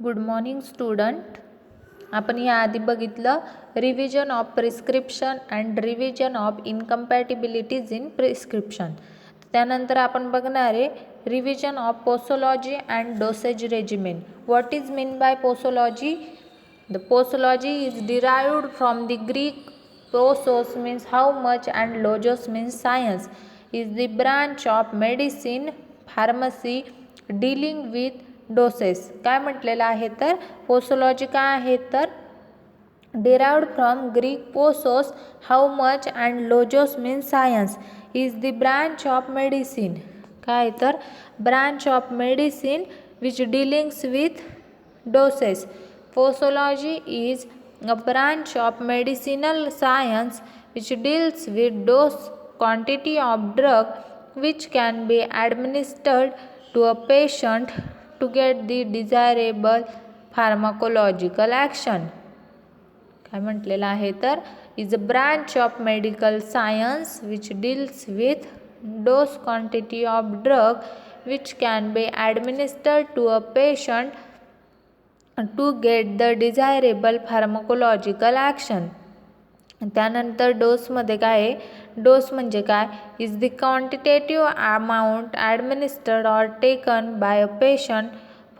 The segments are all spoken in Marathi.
Good morning student. आपण याआधी बघितलं revision of prescription and revision of incompatibilities in prescription. त्यानंतर आपण बघणार आहे revision of posology and dosage regimen. What is mean by posology? The posology is derived from the Greek posos means how much and logos means science. Is the branch of medicine pharmacy dealing with doses. काय म्हटलेलं आहे तर पोसोलॉजी काय आहे तर derived from Greek posos how much and logos means science. Is the branch of medicine. काय तर branch of medicine which Dilling's with doses. Posology is a branch of medicinal science which deals with dose quantity of drug which can be administered to a patient to get the desirable pharmacological action. काय म्हटलेलं आहे तर is a branch of medical science which deals with dose quantity of drug which can be administered to a patient to get the desirable pharmacological action. त्यानंतर डोसमध्ये काय आहे? डोस म्हणजे काय? Is the quantitative amount administered or taken by a patient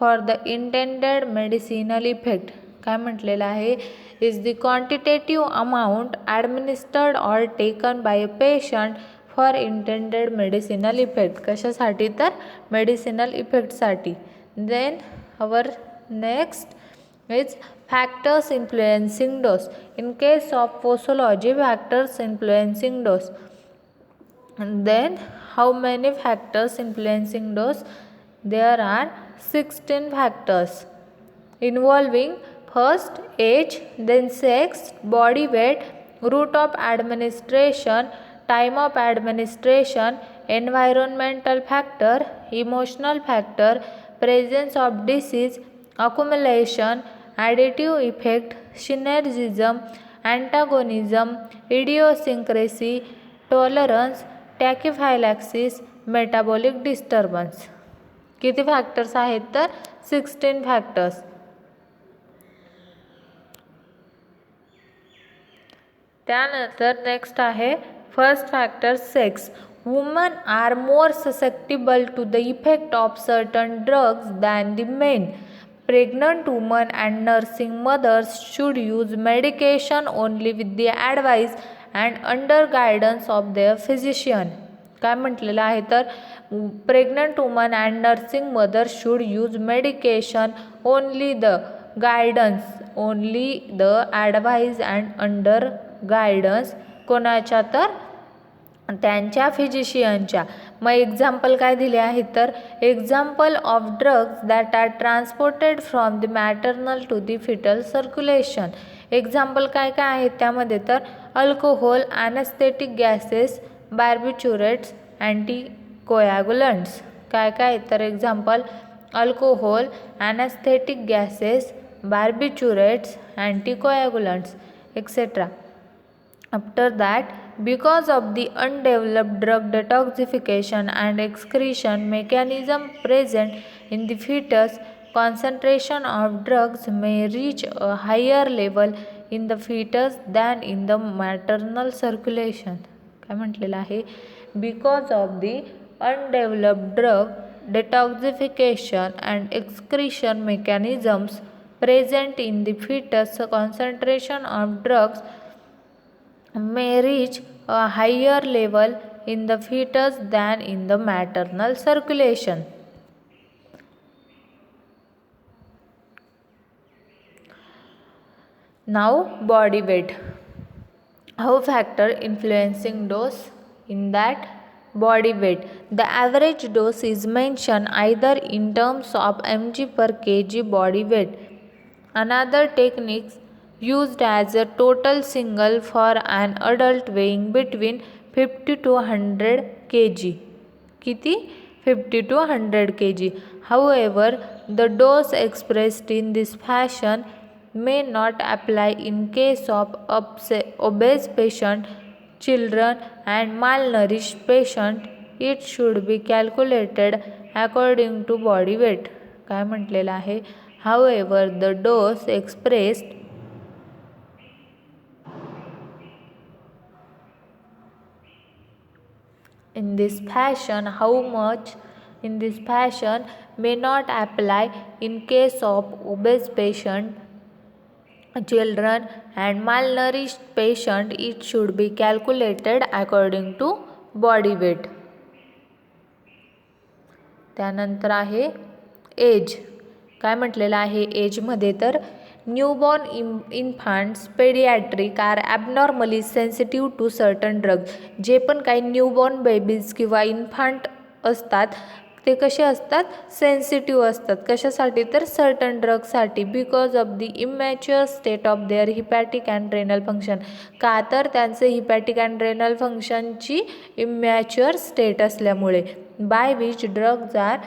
for the intended medicinal effect. काय म्हटलेलं आहे? Is the quantitative amount administered or taken by a patient for intended medicinal effect. कशासाठी तर मेडिसिनल इफेक्टसाठी. Then our next is factors influencing dose. In case of posology, factors influencing dose. And then how many factors influencing dose? There are 16 factors involving first age, then sex, body weight, route of administration, time of administration, environmental factor, emotional factor, presence of disease, accumulation, additive effect, synergism, antagonism, idiosyncrasy, tolerance, tachyphylaxis, metabolic disturbance. किती फॅक्टर्स आहेत तर 16 फॅक्टर्स. त्यानंतर नेक्स्ट आहे first factor sex. Woman are more susceptible to the effect of certain drugs than the men. Pregnant women and nursing mothers should use medication only with the advice and under guidance of their physician. काय म्हटलेलं आहे तर pregnant woman and nursing mother should use medication only the guidance only the advice and under guidance. कोणाच्या तर त्यांच्या फिजिशियनच्या. मग एक्झाम्पल काय दिले आहेत तर example of drugs that are transported from the maternal to the fetal circulation. Example काय काय आहेत त्यामध्ये तर अल्कोहोल, ॲनेस्थेटिक गॅसेस, बार्बिच्युरेट्स, अँटीकोॲग्युलंट्स. काय काय तर example alcohol, anaesthetic gases, barbiturates, anticoagulants et cetera. After that, because of the undeveloped drug detoxification and excretion mechanism present in the fetus, concentration of drugs may reach a higher level in the fetus than in the maternal circulation. काय म्हटलेलं आहे? Because of the undeveloped drug detoxification and excretion mechanisms present in the fetus, concentration of drugs may reach a higher level in the fetus than in the maternal circulation. Now body weight. How factor influencing dose? In that body weight, the average dose is mentioned either in terms of mg per kg body weight. Another technique used as a total single for an adult weighing between 50 to 100 kg. किती? 50 to 100 kg. However, the dose expressed in this fashion may not apply in case of obese patient, children and malnourished patient. It should be calculated according to body weight. काय म्हटलेलं आहे? However, the dose expressed in this fashion may not apply in case of obese patient, children and malnourished patient. It should be calculated according to body weight. त्यानंतर आहे एज. काय म्हटलेलं आहे एजमध्ये तर newborn infants paediatric are abnormally sensitive to certain drugs. जे पण काही न्यूबॉर्न बेबीज किंवा इन्फंट असतात ते कसे असतात सेन्सिटिव्ह असतात. कशासाठी तर सर्टन ड्रग्ससाठी. Because of the immature state of their hepatic and renal function. का तर त्यांचे हिपॅटिक अँड रेनल फंक्शनची इमॅच्युअर स्टेट असल्यामुळे. By which drugs are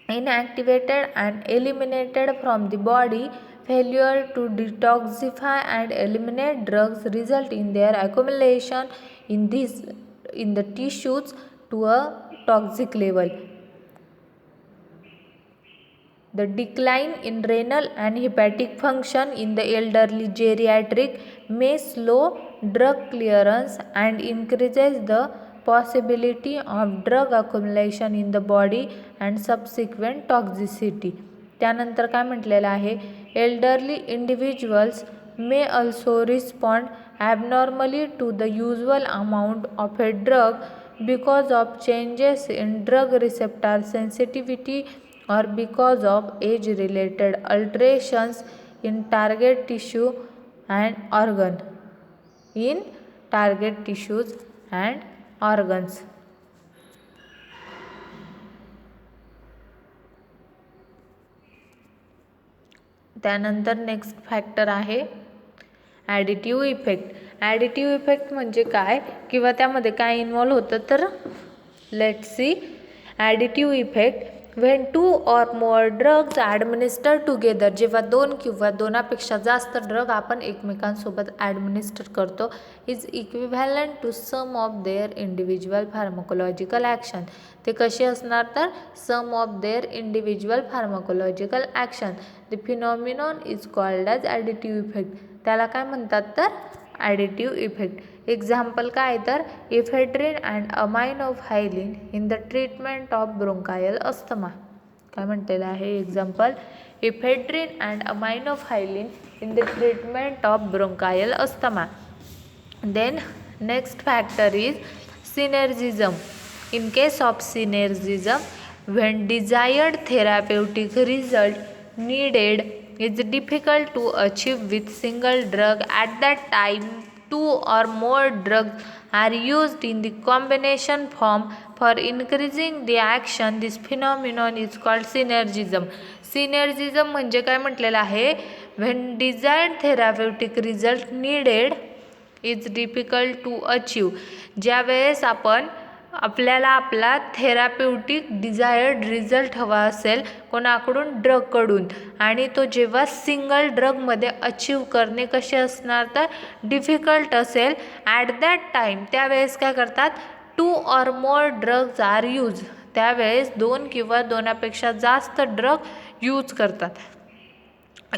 inactivated and eliminated from the body. Failure to detoxify and eliminate drugs result in their accumulation in the tissues to a toxic level. The decline in renal and hepatic function in the elderly geriatric may slow drug clearance and increases the possibility of drug accumulation in the body and subsequent toxicity. त्यानंतर काय म्हटलेलं आहे elderly individuals may also respond abnormally to the usual amount of a drug because of changes in drug receptor sensitivity or because of age related alterations in target tissue and organs. त्यानंतर नेक्स्ट फॅक्टर आहे ॲडिटिव्ह इफेक्ट. ॲडिटिव्ह इफेक्ट म्हणजे काय किंवा त्यामध्ये काय इन्व्हॉल्व होतं तर let's see. Additive effect when two or more drugs administered together. जेव्हा दोन किंवा दोनापेक्षा जास्त ड्रग आपण एकमेकांसोबत ॲडमिनिस्टर करतो is equivalent to sum of their individual pharmacological action. ते कसे असणार तर sum of their individual pharmacological action. The phenomenon is called as additive effect. त्याला काय म्हणतात तर ॲडिटिव्ह इफेक्ट. एक्झाम्पल काय तर ephedrine and aminophylline in the treatment of bronchial asthma. काय म्हटलेलं आहे example ephedrine and aminophylline in the treatment of bronchial asthma. Then next factor is सिनर्जिझम. In case of synergism when desired therapeutic result needed is difficult to achieve with single drug. At that time two or more drugs are used in the combination form for increasing the action. This phenomenon is called synergism. Synergism म्हणजे काय म्हटलेलं आहे when desired therapeutic result needed is difficult to achieve. ज्यावेळेस आपल्याला आपला थेराप्युटिक डिझायर्ड रिझल्ट हवा असेल कोणाकडून ड्रगकडून आणि तो जेव्हा सिंगल ड्रगमध्ये अचीव करणे कसे असणार तर डिफिकल्ट असेल. ॲट दॅट टाईम त्यावेळेस काय करतात two or more drugs are use. त्यावेळेस दोन किंवा दोनापेक्षा जास्त ड्रग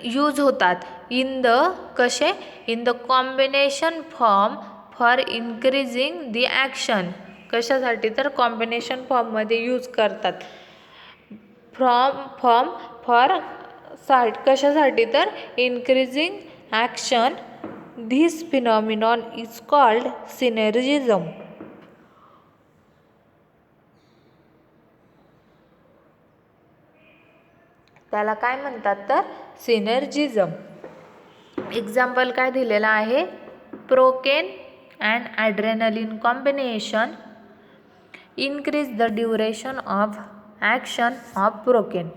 यूज होतात in the combination form for increasing the action. कशासाठी तर कॉम्बिनेशन फॉर्ममध्ये यूज करतात फॉर्म फॉर कशासाठी तर increasing action. This phenomenon is called synergism. त्याला काय म्हणतात तर सिनर्जिझम. एक्झाम्पल काय दिलेला आहे procaine and adrenaline combination increase the duration of action of procaine.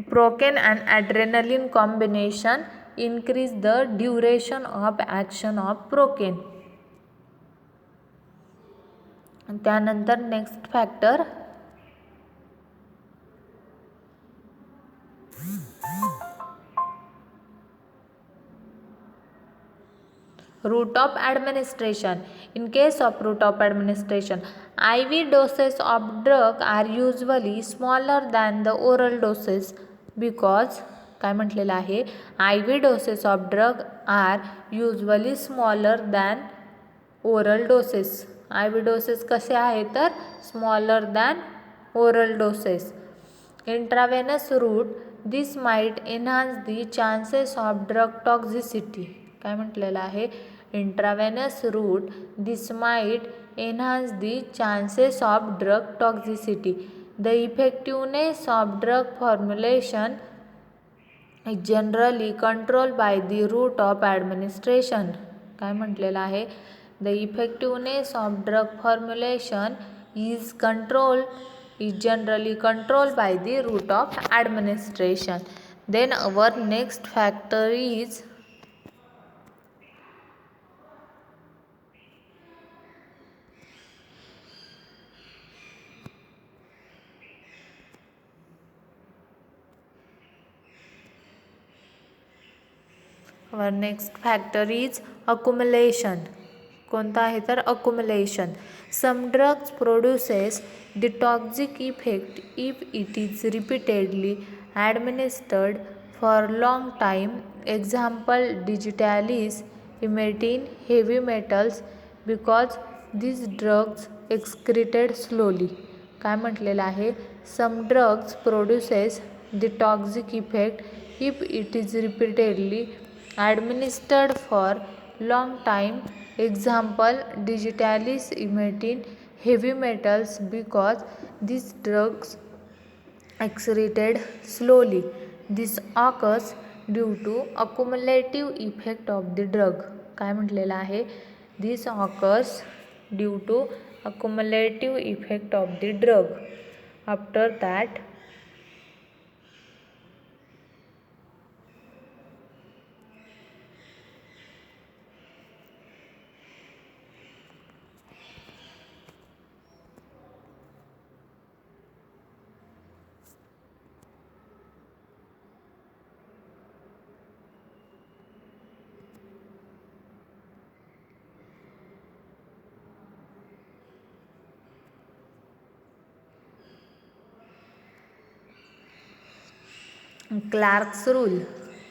Procaine and adrenaline combination increase the duration of action of procaine. त्यानंतर next factor route of administration. In case of route of administration, IV doses of drug are usually smaller than the oral doses. Because काय म्हटलेलं आहे, IV doses of drug are usually smaller than oral doses. IV doses कसे आहेत तर smaller than oral doses. Intravenous route this might enhance the chances of drug toxicity. काय म्हटलेलं आहे, intravenous route this might enhance the chances of drug toxicity. The effectiveness of drug formulation is generally control by the route of administration. काय म्हटलेलं आहे, the effectiveness of drug formulation is generally control by the route of administration. Then our next factor is accumulation. कोणता आहे तर accumulation. Some drugs produces the toxic effect if it is repeatedly administered for long time. Example digitalis, emetine, heavy metals, because these drugs excreted slowly. काय म्हटलेलं आहे, some drugs produces the toxic effect if it is repeatedly administered for long time. Example digitalis, imetin, heavy metals, because these drugs excreted slowly. This occurs due to accumulative effect of the drug. काय म्हटलेलं आहे, this occurs due to accumulative effect of the drug. After that Clark's rule,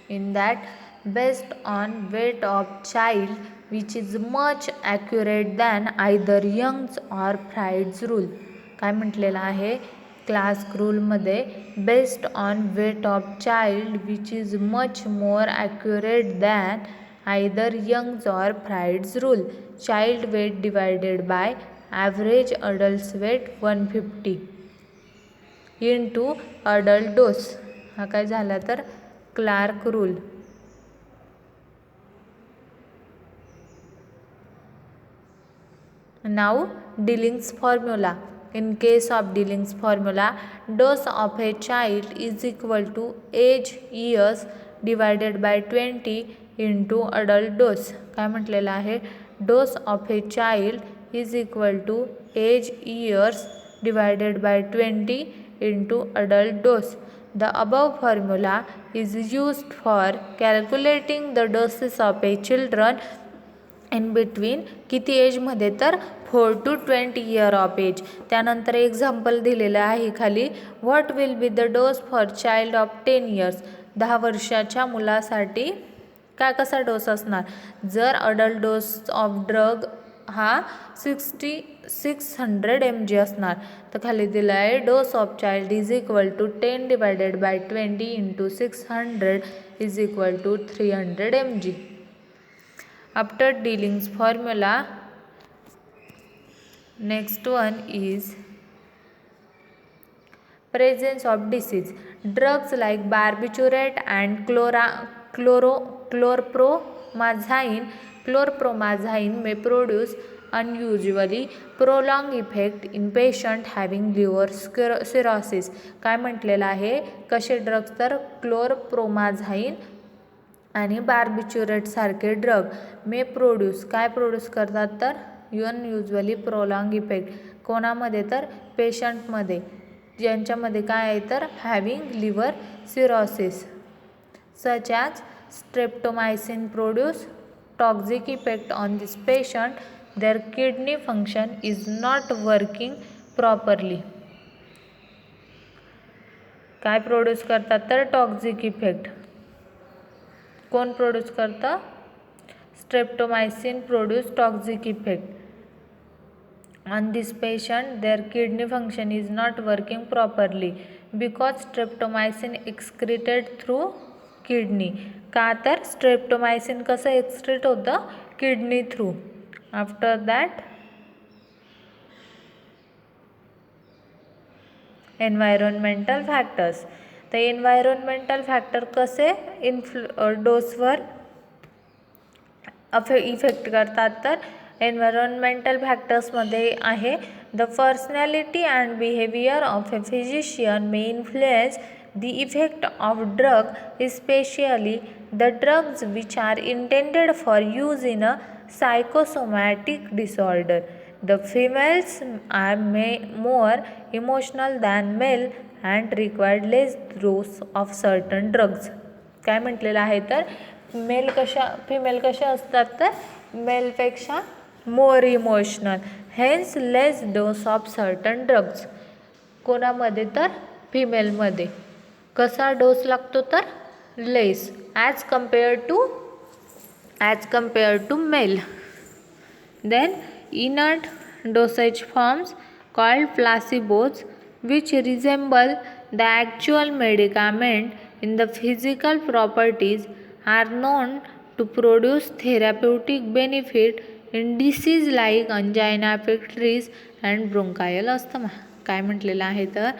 in that based on weight of child, which is much accurate than either Young's or Freud's rule. काय म्हटलेलं आहे, क्लार्क रूलमध्ये based on weight of child which is much more accurate than either Young's or Fried's rule. Child weight divided by average adult weight 150 into adult dose. हा काय झाला तर Clark rule. Now Dilling's formula. In case of Dilling's formula, dose of a child is equal to age years divided by 20 into adult dose. काय म्हटलेलं आहे, dose of a child is equal to age years divided by 20 into adult dose. The above formula is used for calculating the doses of a children in between किती एजमध्ये तर 4 to 20 इयर ऑफ एज. त्यानंतर एक्झाम्पल दिलेलं आहे खाली, what will be the dose for child of 10 years. 10 वर्षाच्या मुलासाठी काय कसा डोस असणार. जर अडल्ट डोस ऑफ ड्रग हा 600 mg असणार, तर खाली दिलं आहे dose of child is equal to 10 divided by 20 into 600 is equal to 300 mg. After Dilling's formula, next one is presence of disease. Drugs like barbiturate and chlorpromazine may produce unusually prolonged effect in patient having liver cirrhosis. काय म्हटलेलं आहे, कसे ड्रग्स तर क्लोरप्रोमाझाईन आणि बार्बिच्युरेट सारखे ड्रग मे प्रोड्यूस काय प्रोड्यूस करतात तर अनयुजली प्रोलॉंग इफेक्ट. कोणामध्ये तर पेशंटमध्ये ज्यांच्यामध्ये काय आहे तर having liver cirrhosis. Such as streptomycin produce toxic effect on this patient. Their kidney function is not working properly. काय प्रोड्यूस करतात तर टॉक्सिक इफेक्ट. कोण प्रोड्यूस करतं? Streptomycin produce toxic effect. On this patient, their kidney function is not working properly because streptomycin excreted through kidney. का तर स्ट्रेप्टोमायसिन कसं एक्सक्रीट होतं? Kidney through. After that environmental factors. तर एन्व्हायरमेंटल फॅक्टर कसे डोसवर इफेक्ट करतात तर एन्व्हायरमेंटल फॅक्टर्समध्ये आहे the personality and behaviour of a physician may influence the effect of drug especially the drugs which are intended for use in a psychosomatic disorder. The females are more emotional than male and require less dose of certain drugs. काय म्हटलेलं आहे तर फिमेल कशा असतात तर मेलपेक्षा more emotional, hence less dose of certain drugs. कोणामध्ये तर फिमेलमध्ये. कसा डोस लागतो तर less as compare to male. Then inert dosage forms called placebos which resemble the actual medicament in the physical properties are known to produce therapeutic benefit in disease like angina pectoris and bronchial asthma. काय म्हटलेलं आहे तर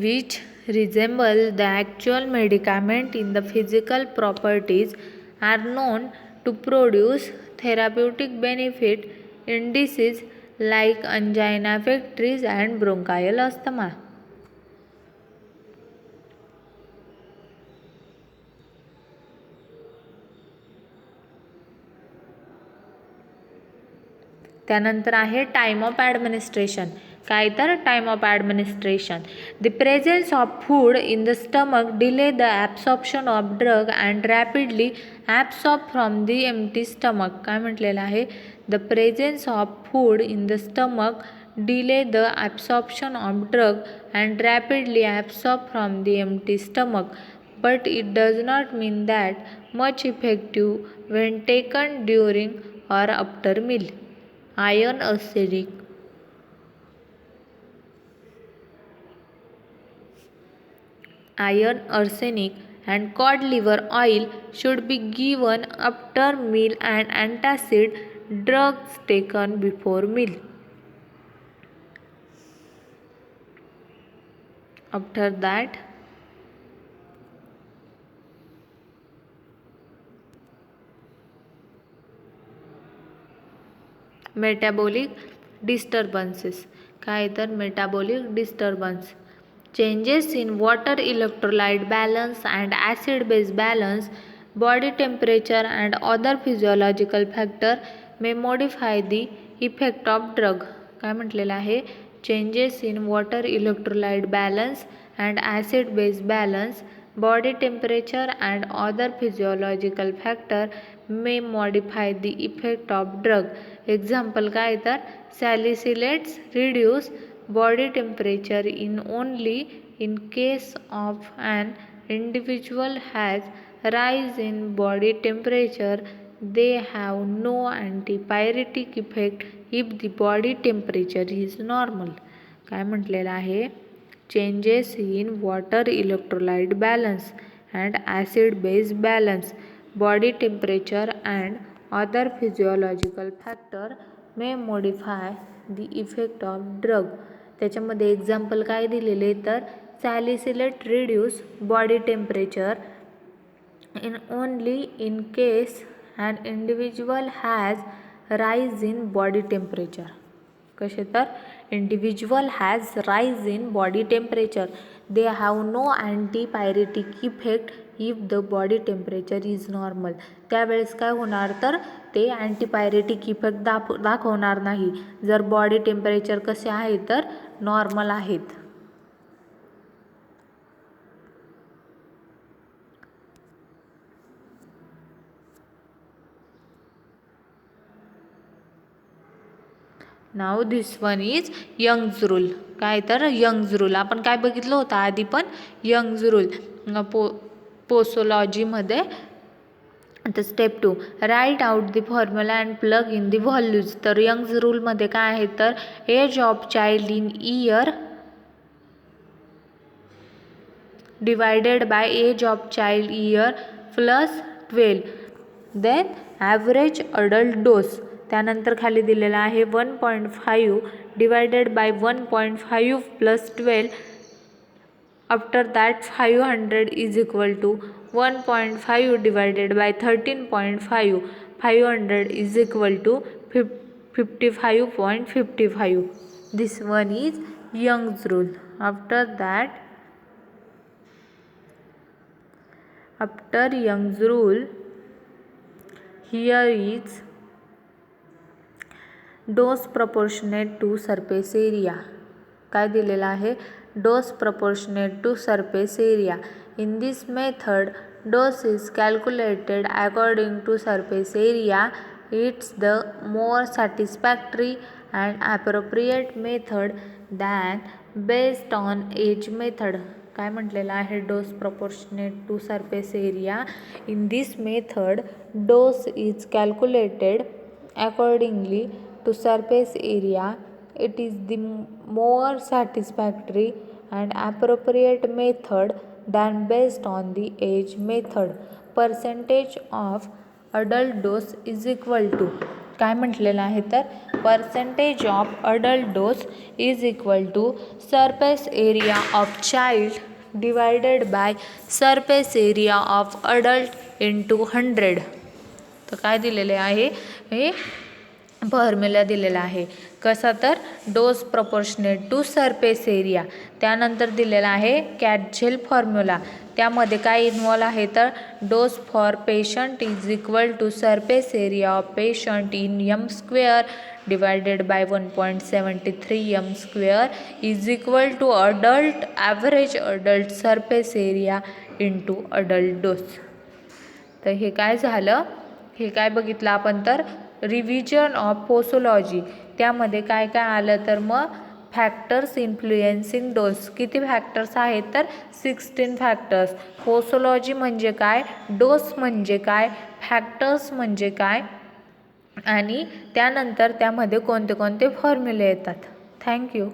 which resemble the actual medicament in the physical properties are known to produce therapeutic benefit in disease like angina pectoris and bronchial asthma. त्यानंतर आहे टाइम ऑफ ॲडमिनिस्ट्रेशन. काय तर time of administration. The presence of food in the stomach delay the absorption of drug and rapidly absorb from the empty stomach. काय म्हटलेलं आहे? The presence of food in the stomach delay the absorption of drug and rapidly absorb from the empty stomach, but it does not mean that much effective when taken during or after meal. Iron arsenic and cod liver oil should be given after meal and antacid drugs taken before meal. After that metabolic disturbances. काय तर metabolic disturbance. Changes in water electrolyte balance and acid base balance, body temperature and other physiological factor may modify the effect of drug. काय म्हटलेलं आहे? Changes in water electrolyte balance and acid base balance, body temperature and other physiological factor may modify the effect of drug. Example काय तर salicylates reduce body temperature in only in case of an individual has rise in body temperature. They have no antipyretic effect if the body temperature is normal. काय म्हटलेलं आहे? Changes in water electrolyte balance and acid base balance, body temperature and other physiological factor may modify the effect of drug. त्याच्यामध्ये एक्झाम्पल काय दिलेले तर salicylate reduce body temperature in only in case an individual has rise in body temperature. कसे तर individual has rise in body temperature. They have no antipyretic effect if the body temperature is normal. त्यावेळेस काय होणार तर ते अँटीपायरेटिक इफेक्ट दाखवणार नाही जर बॉडी टेम्परेचर कसे आहे तर नॉर्मल आहेत. Now this one is Young's rule. काय तर यंग्स रूल. आपण काय बघितलं होतं आधी पण यंग्स रूल पोसोलॉजीमध्ये. आता step 2 write out the formula and plug in the values. तर यंग्स रूलमध्ये काय आहे तर age of child in year divided by age of child year plus 12 then average adult dose. त्यानंतर खाली दिलेला आहे 1.5 divided by 1.5 plus 12. After that 500 is equal to 1.5 divided by 13.5. 500 is equal to 55.55. This one is Young's rule. After Young's rule, here is dose proportionate to surface area. काय दिलेला आहे dose proportionate to surface area. In this method, dose is calculated according to surface area. It's the more satisfactory and appropriate method than based on age method. काय म्हटलेलं आहे dose proportionate to surface area. In this method dose is calculated accordingly to surface area. It is the more satisfactory and appropriate method than based on the age method. Percentage of adult dose is equal to काय म्हटलेलं आहे तर percentage of adult dose is equal to surface area of child divided by surface area of adult into 100. तर काय दिलेले आहे हे फॉर्म्युला दिलेला आहे कसा तर dose proportionate to surface area. त्यानंतर दिलेला आहे कॅटझेल फॉर्म्युला. त्यामध्ये काय इन्वॉल्व आहे तर dose for patient is equal to surface area of patient in m square divided by 1.73 m square is equal to adult average adult surface area into adult dose. तर हे काय झालं हे काय बघितलं आपण तर रिव्हिजन ऑफ पोसोलॉजी. त्यामध्ये काय काय आलं तर मग फॅक्टर्स इन्फ्लुएन्सिंग डोस. किती फॅक्टर्स आहेत तर 16 फॅक्टर्स. पोसोलॉजी म्हणजे काय, डोस म्हणजे काय, फॅक्टर्स म्हणजे काय आणि त्यानंतर त्यामध्ये कोणते कोणते फॉर्म्युले येतात. थँक्यू.